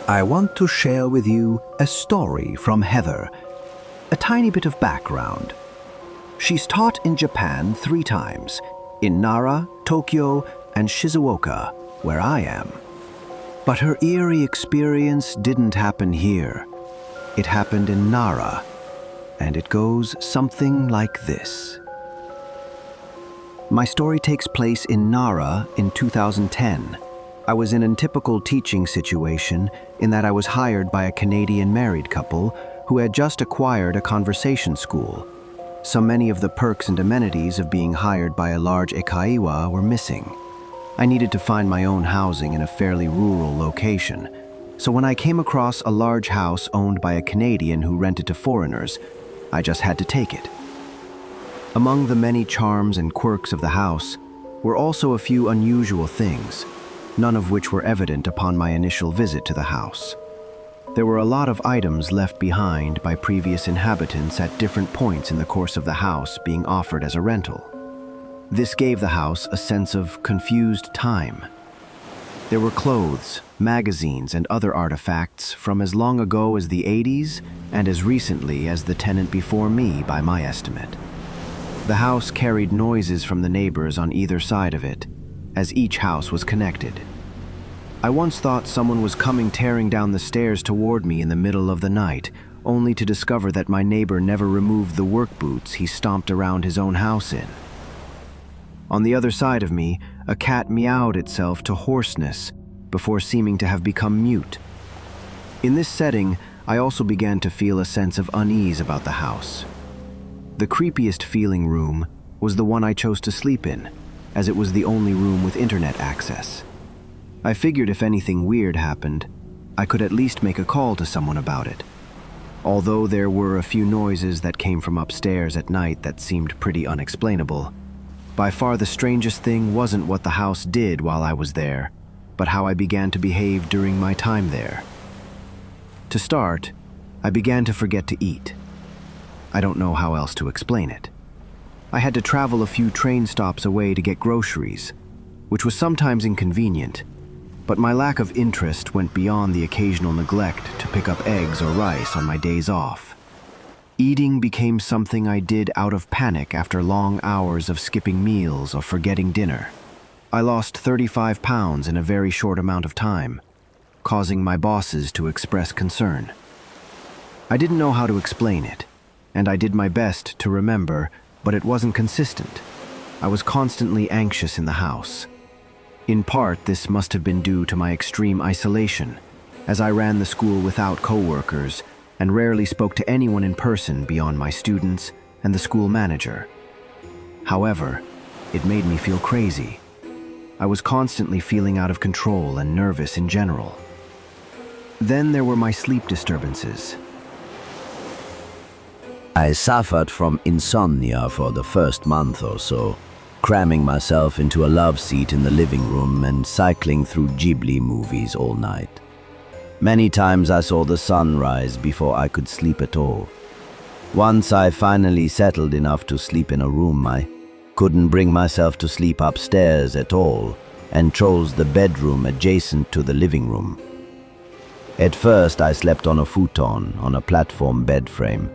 I want to share with you a story from Heather, a tiny bit of background. She's taught in Japan 3 times, in Nara, Tokyo, and Shizuoka, where I am. But her eerie experience didn't happen here. It happened in Nara, and it goes something like this. My story takes place in Nara in 2010. I was in a typical teaching situation in that I was hired by a Canadian married couple who had just acquired a conversation school. So many of the perks and amenities of being hired by a large eikaiwa were missing. I needed to find my own housing in a fairly rural location. So when I came across a large house owned by a Canadian who rented to foreigners, I just had to take it. Among the many charms and quirks of the house were also a few unusual things, none of which were evident upon my initial visit to the house. There were a lot of items left behind by previous inhabitants at different points in the course of the house being offered as a rental. This gave the house a sense of confused time. There were clothes, magazines, and other artifacts from as long ago as the 80s and as recently as the tenant before me, by my estimate. The house carried noises from the neighbors on either side of it, as each house was connected. I once thought someone was coming tearing down the stairs toward me in the middle of the night, only to discover that my neighbor never removed the work boots he stomped around his own house in. On the other side of me, a cat meowed itself to hoarseness before seeming to have become mute. In this setting, I also began to feel a sense of unease about the house. The creepiest feeling room was the one I chose to sleep in, as it was the only room with internet access. I figured if anything weird happened, I could at least make a call to someone about it. Although there were a few noises that came from upstairs at night that seemed pretty unexplainable, by far the strangest thing wasn't what the house did while I was there, but how I began to behave during my time there. To start, I began to forget to eat. I don't know how else to explain it. I had to travel a few train stops away to get groceries, which was sometimes inconvenient, but my lack of interest went beyond the occasional neglect to pick up eggs or rice on my days off. Eating became something I did out of panic after long hours of skipping meals or forgetting dinner. I lost 35 pounds in a very short amount of time, causing my bosses to express concern. I didn't know how to explain it, and I did my best to remember, but it wasn't consistent. I was constantly anxious in the house. In part, this must have been due to my extreme isolation, as I ran the school without co-workers and rarely spoke to anyone in person beyond my students and the school manager. However, it made me feel crazy. I was constantly feeling out of control and nervous in general. Then there were my sleep disturbances. I suffered from insomnia for the first month or so, cramming myself into a love seat in the living room and cycling through Ghibli movies all night. Many times I saw the sun rise before I could sleep at all. Once I finally settled enough to sleep in a room, I couldn't bring myself to sleep upstairs at all and chose the bedroom adjacent to the living room. At first I slept on a futon on a platform bed frame.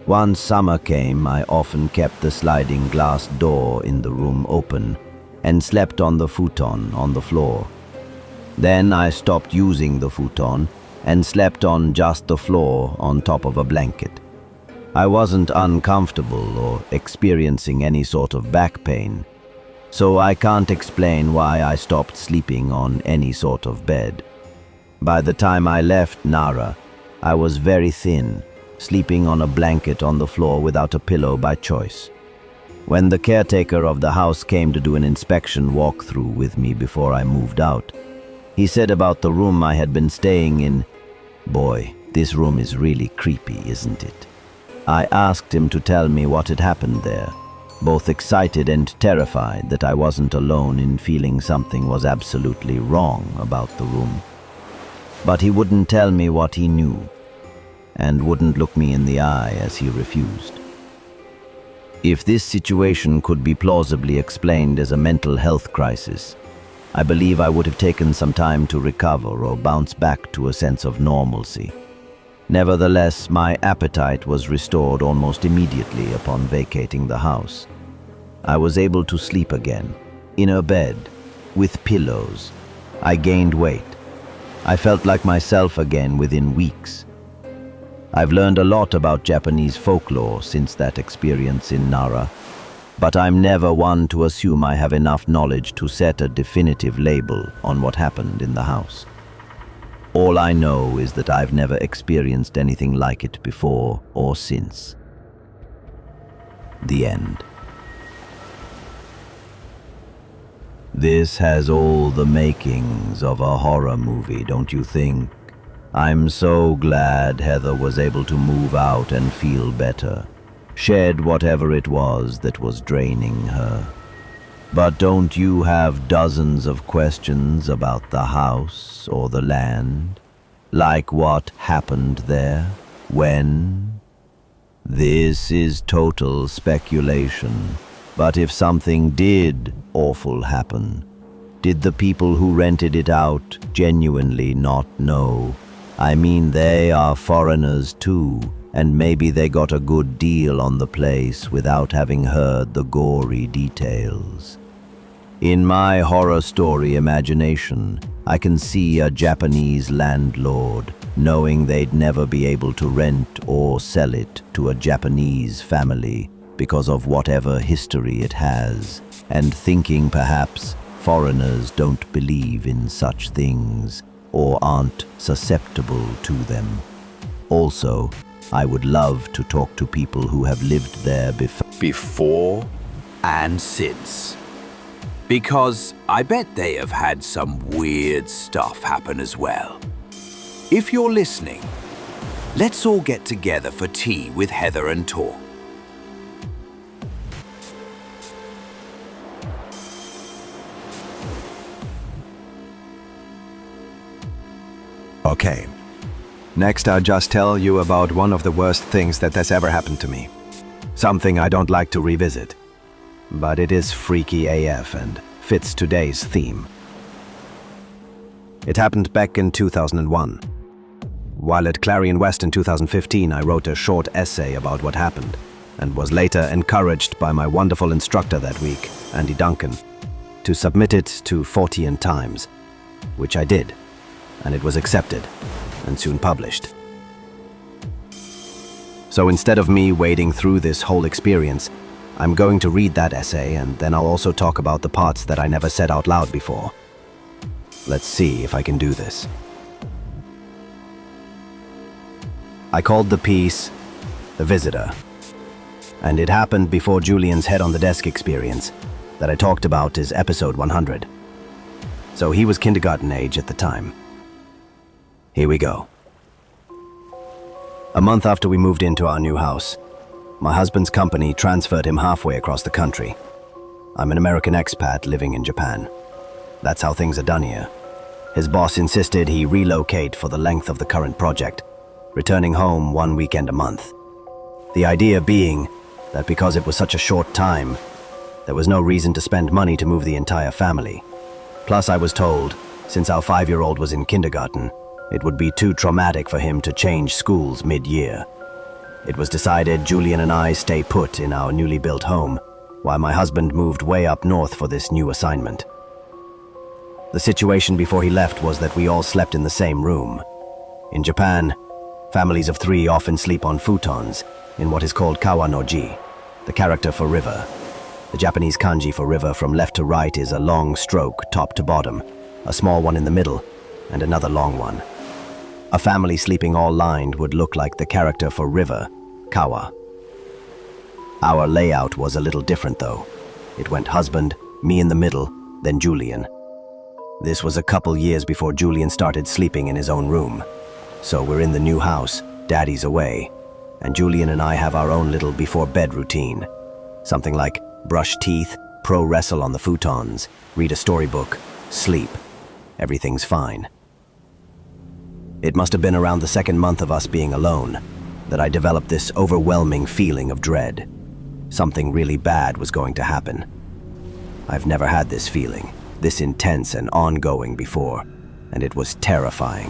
Once summer came, I often kept the sliding glass door in the room open and slept on the futon on the floor. Then I stopped using the futon and slept on just the floor on top of a blanket. I wasn't uncomfortable or experiencing any sort of back pain, so I can't explain why I stopped sleeping on any sort of bed. By the time I left Nara, I was very thin, sleeping on a blanket on the floor without a pillow by choice. When the caretaker of the house came to do an inspection walkthrough with me before I moved out, he said about the room I had been staying in, "Boy, this room is really creepy, isn't it?" I asked him to tell me what had happened there, both excited and terrified that I wasn't alone in feeling something was absolutely wrong about the room. But he wouldn't tell me what he knew, and wouldn't look me in the eye as he refused. If this situation could be plausibly explained as a mental health crisis, I believe I would have taken some time to recover or bounce back to a sense of normalcy. Nevertheless, my appetite was restored almost immediately upon vacating the house. I was able to sleep again, in a bed, with pillows. I gained weight. I felt like myself again within weeks. I've learned a lot about Japanese folklore since that experience in Nara, but I'm never one to assume I have enough knowledge to set a definitive label on what happened in the house. All I know is that I've never experienced anything like it before or since. The end. This has all the makings of a horror movie, don't you think? I'm so glad Heather was able to move out and feel better, shed whatever it was that was draining her. But don't you have dozens of questions about the house or the land? Like what happened there? When? This is total speculation. But if something did awful happen, did the people who rented it out genuinely not know? I mean, they are foreigners too, and maybe they got a good deal on the place without having heard the gory details. In my horror story imagination, I can see a Japanese landlord knowing they'd never be able to rent or sell it to a Japanese family because of whatever history it has, and thinking perhaps foreigners don't believe in such things or aren't susceptible to them. Also, I would love to talk to people who have lived there before and since. Because I bet they have had some weird stuff happen as well. If you're listening, let's all get together for tea with Heather and talk. Okay. Next, I'll just tell you about one of the worst things that has ever happened to me. Something I don't like to revisit. But it is freaky AF and fits today's theme. It happened back in 2001. While at Clarion West in 2015, I wrote a short essay about what happened, and was later encouraged by my wonderful instructor that week, Andy Duncan, to submit it to 40 Times, which I did, and it was accepted, and soon published. So instead of me wading through this whole experience, I'm going to read that essay, and then I'll also talk about the parts that I never said out loud before. Let's see if I can do this. I called the piece The Visitor, and it happened before Julian's head on the desk experience that I talked about is episode 100. So he was kindergarten age at the time. Here we go. A month after we moved into our new house, my husband's company transferred him halfway across the country. I'm an American expat living in Japan. That's how things are done here. His boss insisted he relocate for the length of the current project, returning home 1 weekend a month. The idea being that because it was such a short time, there was no reason to spend money to move the entire family. Plus, I was told, since our 5-year-old was in kindergarten, it would be too traumatic for him to change schools mid-year. It was decided Julian and I stay put in our newly built home, while my husband moved way up north for this new assignment. The situation before he left was that we all slept in the same room. In Japan, families of 3 often sleep on futons in what is called kawa-no-ji, the character for river. The Japanese kanji for river from left to right is a long stroke top to bottom, a small one in the middle, and another long one. A family sleeping all lined would look like the character for river, kawa. Our layout was a little different though. It went husband, me in the middle, then Julian. This was a couple years before Julian started sleeping in his own room. So we're in the new house, Daddy's away, and Julian and I have our own little before bed routine. Something like brush teeth, pro wrestle on the futons, read a storybook, sleep. Everything's fine. It must have been around the 2nd month of us being alone that I developed this overwhelming feeling of dread. Something really bad was going to happen. I've never had this feeling, this intense and ongoing before, and it was terrifying.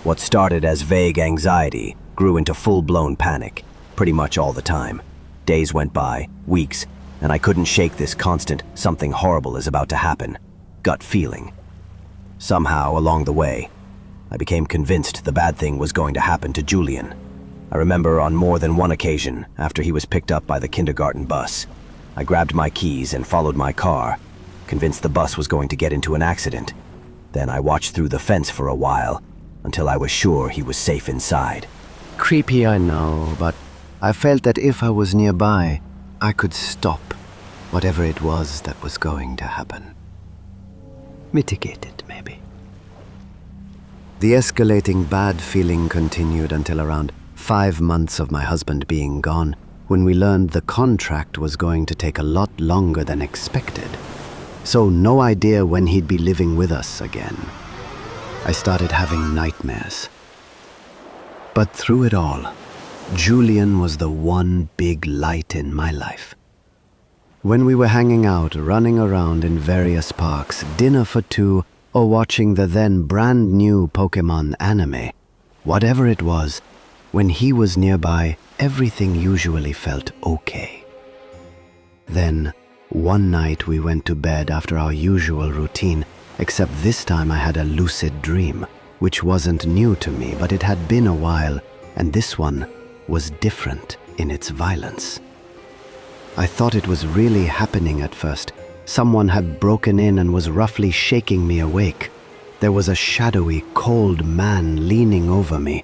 What started as vague anxiety grew into full-blown panic, pretty much all the time. Days went by, weeks, and I couldn't shake this constant something horrible is about to happen gut feeling. Somehow, along the way, I became convinced the bad thing was going to happen to Julian. I remember on more than one occasion, after he was picked up by the kindergarten bus, I grabbed my keys and followed my car, convinced the bus was going to get into an accident. Then I watched through the fence for a while, until I was sure he was safe inside. Creepy, I know, but I felt that if I was nearby, I could stop whatever it was that was going to happen. Mitigate it, maybe. The escalating bad feeling continued until around 5 months of my husband being gone, when we learned the contract was going to take a lot longer than expected. So no idea when he'd be living with us again. I started having nightmares. But through it all, Julian was the one big light in my life. When we were hanging out, running around in various parks, dinner for two, or watching the then brand new Pokemon anime, whatever it was, when he was nearby, everything usually felt okay. Then, one night we went to bed after our usual routine, except this time I had a lucid dream, which wasn't new to me, but it had been a while, and this one was different in its violence. I thought it was really happening at first. Someone had broken in and was roughly shaking me awake. There was a shadowy, cold man leaning over me.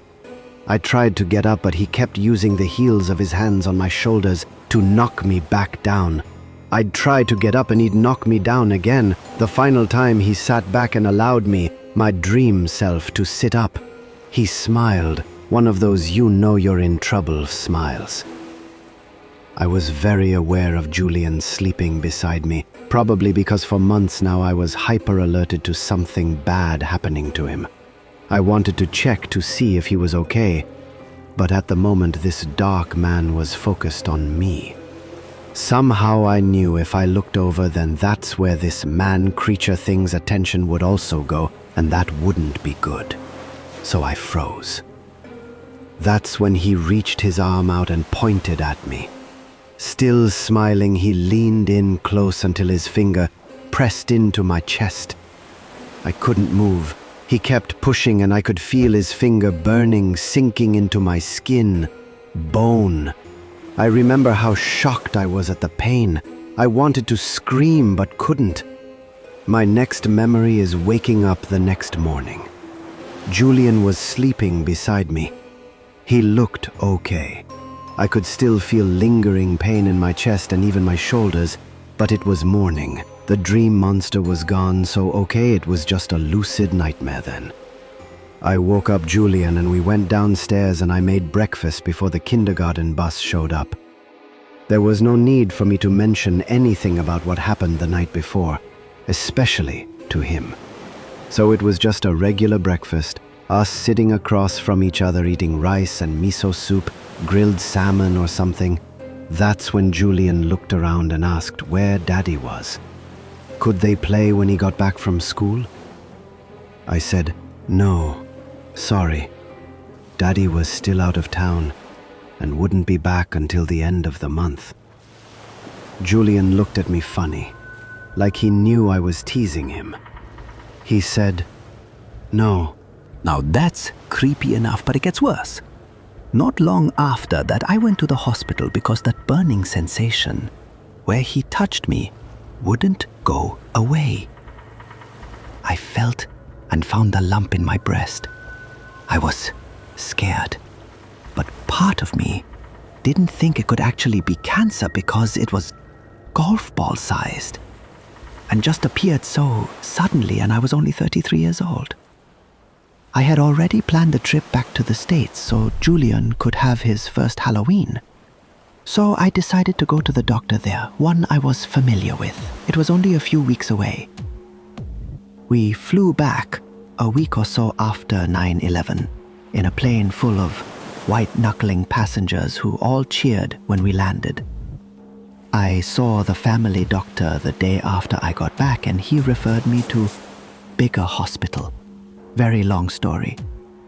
I tried to get up, but he kept using the heels of his hands on my shoulders to knock me back down. I'd try to get up and he'd knock me down again. The final time he sat back and allowed me, my dream self, to sit up. He smiled, one of those you know you're in trouble smiles. I was very aware of Julian sleeping beside me, probably because for months now I was hyper-alerted to something bad happening to him. I wanted to check to see if he was okay, but at the moment this dark man was focused on me. Somehow I knew if I looked over, then that's where this man-creature thing's attention would also go, and that wouldn't be good. So I froze. That's when he reached his arm out and pointed at me. Still smiling, he leaned in close until his finger pressed into my chest. I couldn't move. He kept pushing and I could feel his finger burning, sinking into my skin, bone. I remember how shocked I was at the pain. I wanted to scream but couldn't. My next memory is waking up the next morning. Julian was sleeping beside me. He looked okay. I could still feel lingering pain in my chest and even my shoulders, but it was morning. The dream monster was gone, so okay, it was just a lucid nightmare then. I woke up Julian and we went downstairs and I made breakfast before the kindergarten bus showed up. There was no need for me to mention anything about what happened the night before, especially to him. So it was just a regular breakfast, us sitting across from each other eating rice and miso soup, grilled salmon or something. That's when Julian looked around and asked where Daddy was. Could they play when he got back from school? I said, no, sorry. Daddy was still out of town and wouldn't be back until the end of the month. Julian looked at me funny, like he knew I was teasing him. He said, no. Now that's creepy enough, but it gets worse. Not long after that, I went to the hospital because that burning sensation where he touched me wouldn't go away. I felt and found a lump in my breast. I was scared, but part of me didn't think it could actually be cancer because it was golf ball sized and just appeared so suddenly, and I was only 33 years old. I had already planned a trip back to the States so Julian could have his first Halloween. So I decided to go to the doctor there, one I was familiar with. It was only a few weeks away. We flew back a week or so after 9/11 in a plane full of white-knuckling passengers who all cheered when we landed. I saw the family doctor the day after I got back, and he referred me to bigger hospital. Very long story.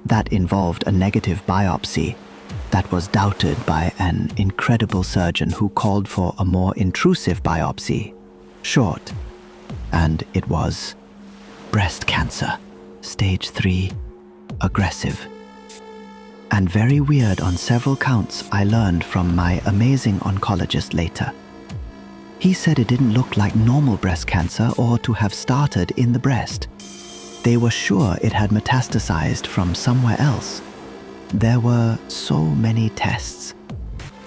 That involved a negative biopsy that was doubted by an incredible surgeon who called for a more intrusive biopsy. Short. And it was breast cancer, stage 3, aggressive. And very weird on several counts, I learned from my amazing oncologist later. He said it didn't look like normal breast cancer or to have started in the breast. They were sure it had metastasized from somewhere else. There were so many tests,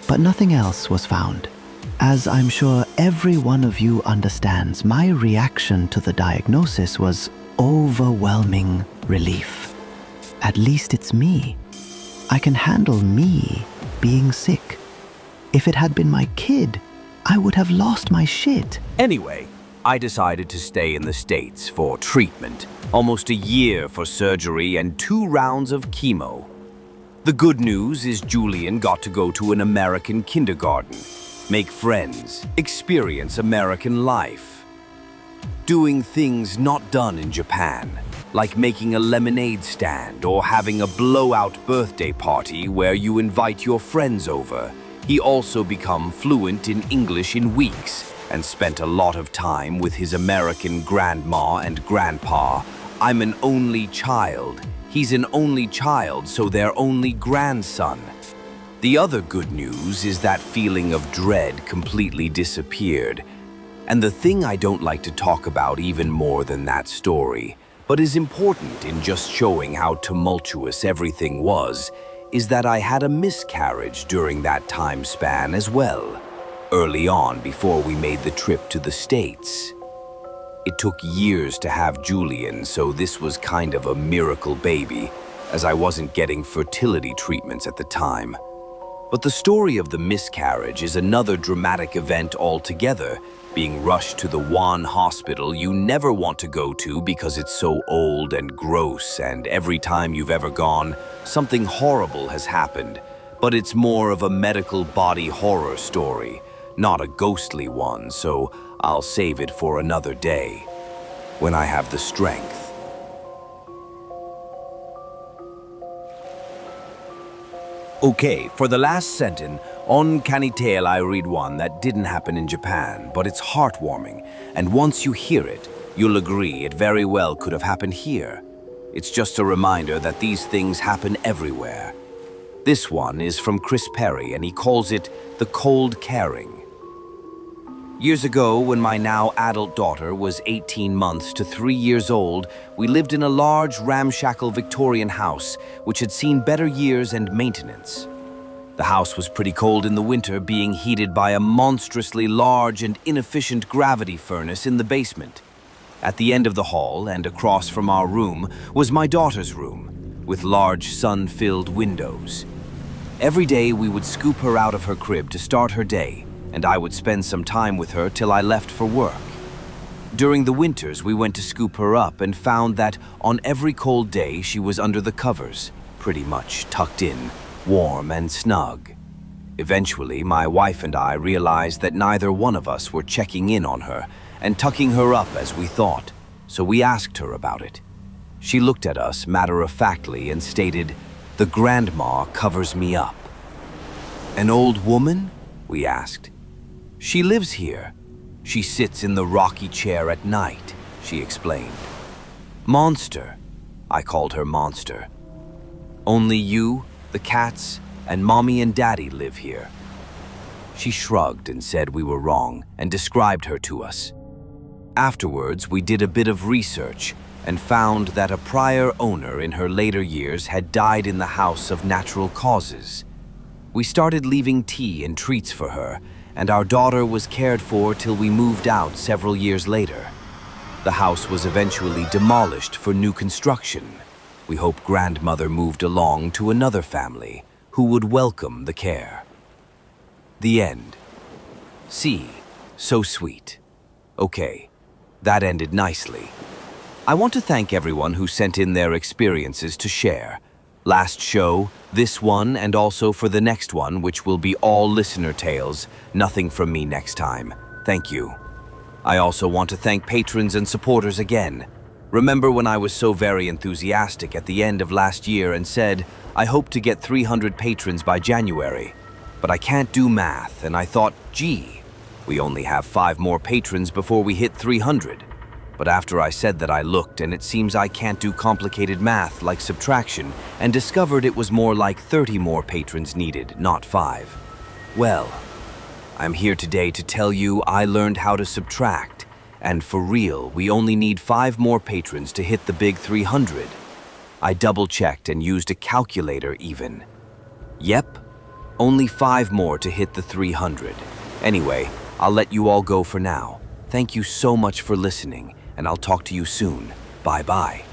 but nothing else was found. As I'm sure every one of you understands, my reaction to the diagnosis was overwhelming relief. At least it's me. I can handle me being sick. If it had been my kid, I would have lost my shit. Anyway, I decided to stay in the States for treatment, almost a year for surgery and 2 rounds of chemo. The good news is Julian got to go to an American kindergarten, make friends, experience American life. Doing things not done in Japan, like making a lemonade stand or having a blowout birthday party where you invite your friends over. He also became fluent in English in weeks and spent a lot of time with his American grandma and grandpa. I'm an only child. He's an only child, so their only grandson. The other good news is that feeling of dread completely disappeared. And the thing I don't like to talk about even more than that story, but is important in just showing how tumultuous everything was, is that I had a miscarriage during that time span as well, early on before we made the trip to the States. It took years to have Julian, so this was kind of a miracle baby, as I wasn't getting fertility treatments at the time. But the story of the miscarriage is another dramatic event altogether, being rushed to the one hospital you never want to go to because it's so old and gross, and every time you've ever gone, something horrible has happened. But it's more of a medical body horror story, not a ghostly one, so I'll save it for another day, when I have the strength. Okay, for the last sentence, uncanny tale, I read one that didn't happen in Japan, but it's heartwarming, and once you hear it, you'll agree it very well could have happened here. It's just a reminder that these things happen everywhere. This one is from Chris Perry, and he calls it the cold caring. Years ago, when my now adult daughter was 18 months to 3 years old, we lived in a large, ramshackle Victorian house, which had seen better years and maintenance. The house was pretty cold in the winter, being heated by a monstrously large and inefficient gravity furnace in the basement. At the end of the hall, and across from our room, was my daughter's room, with large sun-filled windows. Every day we would scoop her out of her crib to start her day, and I would spend some time with her till I left for work. During the winters, we went to scoop her up and found that on every cold day she was under the covers, pretty much tucked in, warm and snug. Eventually, my wife and I realized that neither one of us were checking in on her and tucking her up as we thought, so we asked her about it. She looked at us matter-of-factly and stated, "The grandma covers me up." "An old woman?" we asked. "She lives here. She sits in the rocky chair at night," she explained. "Monster," I called her Monster. "Only you, the cats, and Mommy and Daddy live here." She shrugged and said we were wrong and described her to us. Afterwards, we did a bit of research and found that a prior owner in her later years had died in the house of natural causes. We started leaving tea and treats for her, and our daughter was cared for till we moved out several years later. The house was eventually demolished for new construction. We hope grandmother moved along to another family who would welcome the care. The end. See, so sweet. Okay, that ended nicely. I want to thank everyone who sent in their experiences to share. Last show, This one and also for the next one, which will be all listener tales, nothing from me next time. Thank you. I also want to thank patrons and supporters again. Remember when I was so very enthusiastic at the end of last year and said, I hope to get 300 patrons by January. But I can't do math, and I thought, gee, we only have 5 more patrons before we hit 300. But after I said that, I looked, and it seems I can't do complicated math like subtraction, and discovered it was more like 30 more patrons needed, not 5. Well, I'm here today to tell you I learned how to subtract, and for real, we only need 5 more patrons to hit the big 300. I double-checked and used a calculator even. Yep, only 5 more to hit the 300. Anyway, I'll let you all go for now. Thank you so much for listening, and I'll talk to you soon. Bye-bye.